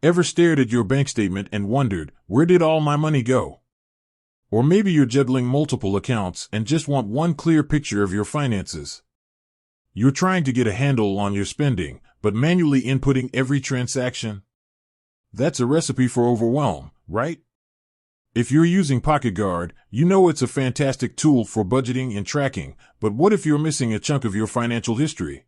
Ever stared at your bank statement and wondered, where did all my money go? Or maybe you're juggling multiple accounts and just want one clear picture of your finances. You're trying to get a handle on your spending, but manually inputting every transaction? That's a recipe for overwhelm, right? If you're using PocketGuard, you know it's a fantastic tool for budgeting and tracking, but what if you're missing a chunk of your financial history?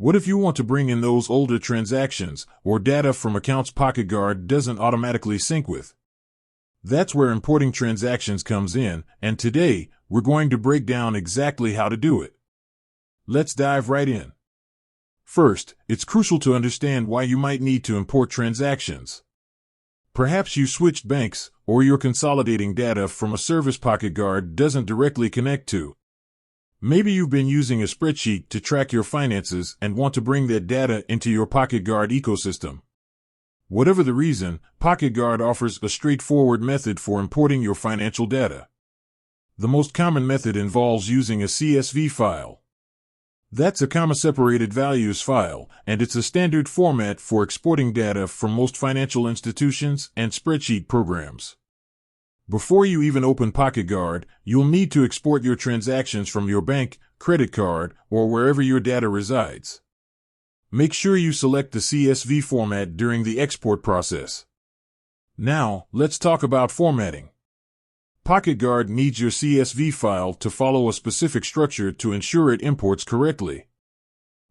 What if you want to bring in those older transactions or data from accounts PocketGuard doesn't automatically sync with? That's where importing transactions comes in, and today, we're going to break down exactly how to do it. Let's dive right in. First, it's crucial to understand why you might need to import transactions. Perhaps you switched banks, or you're consolidating data from a service PocketGuard doesn't directly connect to. Maybe you've been using a spreadsheet to track your finances and want to bring that data into your PocketGuard ecosystem. Whatever the reason, PocketGuard offers a straightforward method for importing your financial data. The most common method involves using a CSV file. That's a comma-separated values file, and it's a standard format for exporting data from most financial institutions and spreadsheet programs. Before you even open PocketGuard, you'll need to export your transactions from your bank, credit card, or wherever your data resides. Make sure you select the CSV format during the export process. Now, let's talk about formatting. PocketGuard needs your CSV file to follow a specific structure to ensure it imports correctly.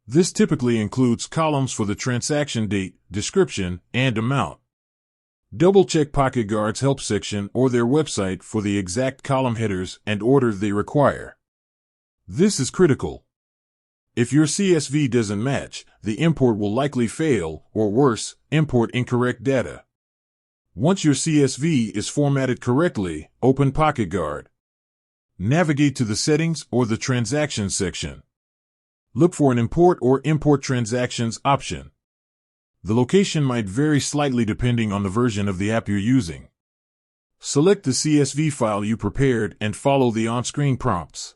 This typically includes columns for the transaction date, description, and amount. Double-check PocketGuard's help section or their website for the exact column headers and order they require. This is critical. If your CSV doesn't match, the import will likely fail, or worse, import incorrect data. Once your CSV is formatted correctly, open PocketGuard. Navigate to the Settings or the Transactions section. Look for an Import or Import Transactions option. The location might vary slightly depending on the version of the app you're using. Select the CSV file you prepared and follow the on-screen prompts.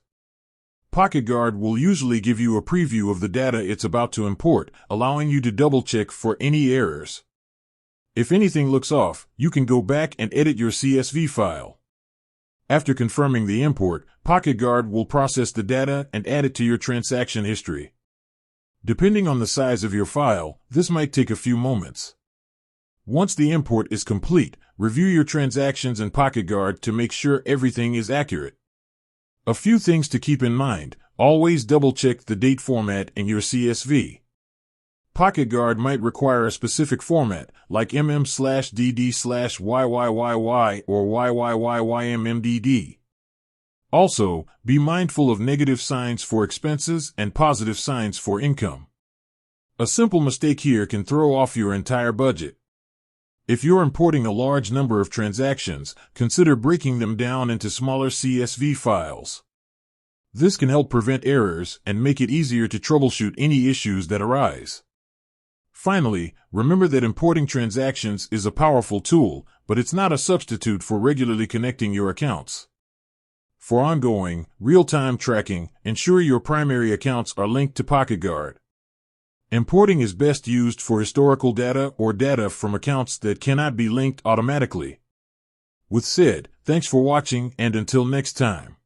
PocketGuard will usually give you a preview of the data it's about to import, allowing you to double-check for any errors. If anything looks off, you can go back and edit your CSV file. After confirming the import, PocketGuard will process the data and add it to your transaction history. Depending on the size of your file, this might take a few moments. Once the import is complete, review your transactions in PocketGuard to make sure everything is accurate. A few things to keep in mind: always double-check the date format in your CSV. PocketGuard might require a specific format, like mm/dd/yyyy or yyyymdd. Also, be mindful of negative signs for expenses and positive signs for income. A simple mistake here can throw off your entire budget. If you're importing a large number of transactions, consider breaking them down into smaller CSV files. This can help prevent errors and make it easier to troubleshoot any issues that arise. Finally, remember that importing transactions is a powerful tool, but it's not a substitute for regularly connecting your accounts. For ongoing, real-time tracking, ensure your primary accounts are linked to PocketGuard. Importing is best used for historical data or data from accounts that cannot be linked automatically. With said, thanks for watching, and until next time.